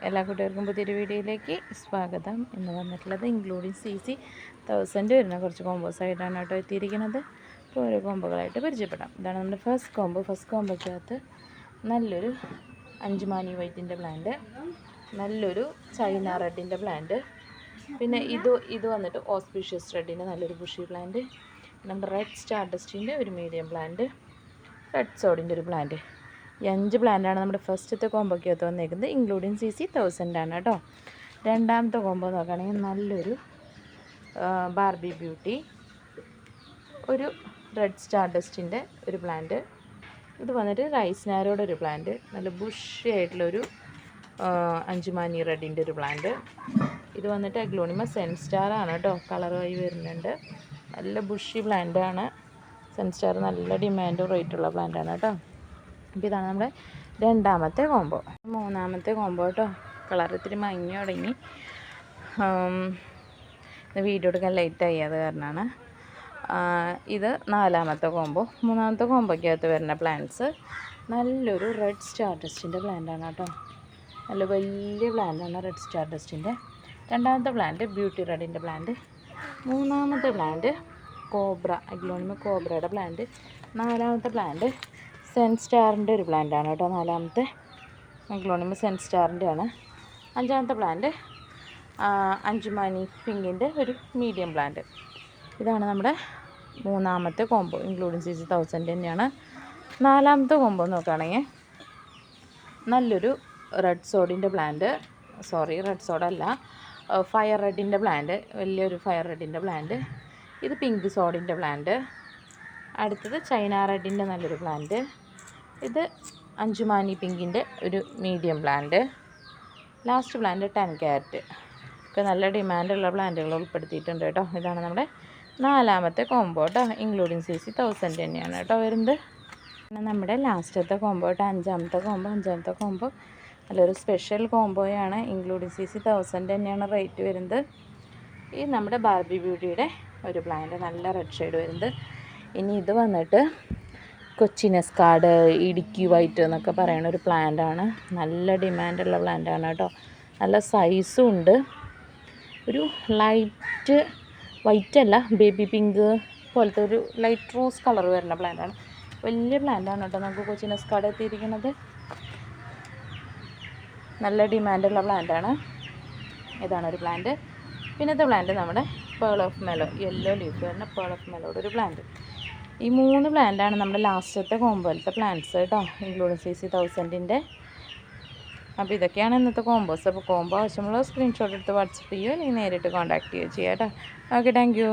എല്ലാ കൂട്ടുകാർക്കും പുതിയൊരു വീഡിയോയിലേക്ക് സ്വാഗതം. ഇന്ന് വന്നിട്ടുള്ളത് ഇൻക്ലൂഡിങ് CC 1000 വരുന്ന കുറച്ച് കോമ്പോസ് ആയിട്ടാണ് കേട്ടോ എത്തിയിരിക്കുന്നത്. അപ്പോൾ ഓരോ കോമ്പോകളായിട്ട് പരിചയപ്പെടാം. ഇതാണ് നമ്മുടെ ഫസ്റ്റ് കോമ്പോയ്ക്കകത്ത് നല്ലൊരു 5 മാനി വൈറ്റിൻ്റെ പ്ലാന്റ്, നല്ലൊരു ചൈന റെഡിൻ്റെ പ്ലാന്റ്, പിന്നെ ഇത് വന്നിട്ട് ഓസ്പീഷ്യസ് റെഡിൻ്റെ നല്ലൊരു ബുഷി പ്ലാന്റ്, നമ്മുടെ റെഡ് സ്റ്റാർ ഡസ്റ്റിൻ്റെ ഒരു മീഡിയം പ്ലാന്റ്, റെഡ് സോഡിൻ്റെ ഒരു പ്ലാന്റ്. ഈ 5 പ്ലാന്റാണ് നമ്മുടെ ഫസ്റ്റത്തെ കോമ്പോയ്ക്കകത്ത് വന്നേക്കുന്നത്. ഇൻക്ലൂഡിങ് CC 1000 ആണ് കേട്ടോ. രണ്ടാമത്തെ കോമ്പോ നോക്കുകയാണെങ്കിൽ നല്ലൊരു ബാർബി ബ്യൂട്ടി, ഒരു റെഡ് സ്റ്റാർ ഡസ്റ്റിൻ്റെ ഒരു പ്ലാന്റ്, ഇത് വന്നിട്ട് റൈസ് നാരോയുടെ ഒരു പ്ലാന്റ്, നല്ല ബുഷി ആയിട്ടുള്ളൊരു 5 മാനി റെഡിൻ്റെ ഒരു പ്ലാന്റ്, ഇത് വന്നിട്ട് അഗ്ലോണിമ സെൻസ്റ്റാർ ആണ് കേട്ടോ. കളറായി വരുന്നുണ്ട്, നല്ല ബുഷി പ്ലാന്റാണ്. സെൻസ്റ്റാർ നല്ല ഡിമാൻഡും റേറ്റുള്ള പ്ലാന്റാണ് കേട്ടോ. അപ്പോൾ ഇതാണ് നമ്മുടെ രണ്ടാമത്തെ കോമ്പോ. മൂന്നാമത്തെ കോമ്പോ കേട്ടോ. കളർ ഇത്തിരി മങ്ങി തുടങ്ങി, വീഡിയോ എടുക്കാൻ ലേറ്റായി, അത് കാരണമാണ്. ഇത് നാലാമത്തെ കോമ്പോ. മൂന്നാമത്തെ കോമ്പോയ്ക്കകത്ത് വരുന്ന പ്ലാന്റ്സ് നല്ലൊരു റെഡ് സ്റ്റാർ ഡസ്റ്റിൻ്റെ പ്ലാന്റാണ് കേട്ടോ. നല്ല വലിയ പ്ലാന്റാണ് റെഡ് സ്റ്റാർ ഡസ്റ്റിൻ്റെ. രണ്ടാമത്തെ പ്ലാന്റ് ബ്യൂട്ടി റെഡിൻ്റെ പ്ലാന്റ്, മൂന്നാമത്തെ പ്ലാന്റ് കോബ്ര, അഗ്ലോണിമ കോബ്രയുടെ പ്ലാന്റ്, നാലാമത്തെ പ്ലാന്റ് സെൻസ്റ്റാറിൻ്റെ ഒരു പ്ലാന്റാണ് കേട്ടോ. നാലാമത്തെ അഗ്ലോണിമ സെൻസ്റ്റാറിൻ്റെ ആണ്. അഞ്ചാമത്തെ പ്ലാന്റ് 5 മാനി പിങ്കിൻ്റെ ഒരു മീഡിയം പ്ലാന്റ്. ഇതാണ് നമ്മുടെ മൂന്നാമത്തെ കോമ്പോ. ഇൻക്ലൂഡിങ് CC 1000 തന്നെയാണ്. നാലാമത്തെ കോമ്പോ നോക്കുകയാണെങ്കിൽ നല്ലൊരു റെഡ് സോഡിൻ്റെ പ്ലാന്റ്, റെഡ് സോഡല്ല, ഫയർ റെഡിൻ്റെ പ്ലാന്റ്, വലിയൊരു ഫയർ റെഡിൻ്റെ പ്ലാന്റ്, ഇത് പിങ്ക് സോഡിൻ്റെ പ്ലാന്റ്, അടുത്തത് ചൈന റെഡിൻ്റെ നല്ലൊരു പ്ലാന്റ്, ഇത് 5 മാനി പിങ്കിൻ്റെ ഒരു medium plant, last plant 10 carat. ഒക്കെ നല്ല ഡിമാൻഡുള്ള പ്ലാന്റുകൾ ഉൾപ്പെടുത്തിയിട്ടുണ്ട് കേട്ടോ. ഇതാണ് നമ്മുടെ നാലാമത്തെ കോമ്പോ കേട്ടോ. ഇൻക്ലൂഡിങ് CC 1000 തന്നെയാണ് കേട്ടോ വരുന്നത്. പിന്നെ നമ്മുടെ ലാസ്റ്റത്തെ കോമ്പോ കേട്ടോ, അഞ്ചാമത്തെ കോമ്പോ നല്ലൊരു സ്പെഷ്യൽ കോമ്പോയാണ്. ഇൻക്ലൂഡിങ് CC 1000 തന്നെയാണ് റേറ്റ് വരുന്നത്. ഈ നമ്മുടെ ബാർബി ബ്യൂട്ടിയുടെ ഒരു പ്ലാന്റ്, നല്ല റെഡ് ഷെയ്ഡ് വരുന്നത്. ഇനി ഇത് വന്നിട്ട് കൊച്ചിനസ്കാർഡ്, ഇടുക്കി വൈറ്റ് എന്നൊക്കെ പറയുന്ന ഒരു പ്ലാന്റാണ്. നല്ല ഡിമാൻഡുള്ള പ്ലാന്റാണ് കേട്ടോ. നല്ല സൈസും ഉണ്ട്. ഒരു ലൈറ്റ് വൈറ്റ് അല്ല, ബേബി പിങ്ക് പോലത്തെ ഒരു ലൈറ്റ് റോസ് കളർ വരുന്ന പ്ലാന്റാണ്. വലിയ പ്ലാന്റാണ് കേട്ടോ നമുക്ക് കൊച്ചിനസ്കാർഡ് എത്തിയിരിക്കുന്നത്. നല്ല ഡിമാൻഡുള്ള പ്ലാന്റാണ്. ഇതാണൊരു പ്ലാന്റ്. പിന്നത്തെ പ്ലാന്റ് നമ്മുടെ pearl of mellow, yellow leaf വരുന്ന പേൾ ഓഫ് മെലോയുടെ ഒരു പ്ലാന്റ്. ഈ 3 പ്ലാന്റാണ് നമ്മുടെ ലാസ്റ്റത്തെ കോമ്പോലത്തെ പ്ലാന്റ്സ് കേട്ടോ, ഇൻക്ലൂഡിങ് CC 1000ൻ്റെ. അപ്പോൾ ഇതൊക്കെയാണ് ഇന്നത്തെ കോമ്പോസ്. അപ്പോൾ കോമ്പോ ആവശ്യമുള്ള സ്ക്രീൻഷോട്ട് എടുത്ത് വാട്സപ്പ് ചെയ്യുകയോ അല്ലെങ്കിൽ നേരിട്ട് കോൺടാക്ട് ചെയ്യുകയോ ചെയ്യാം കേട്ടോ. Okay, thank you.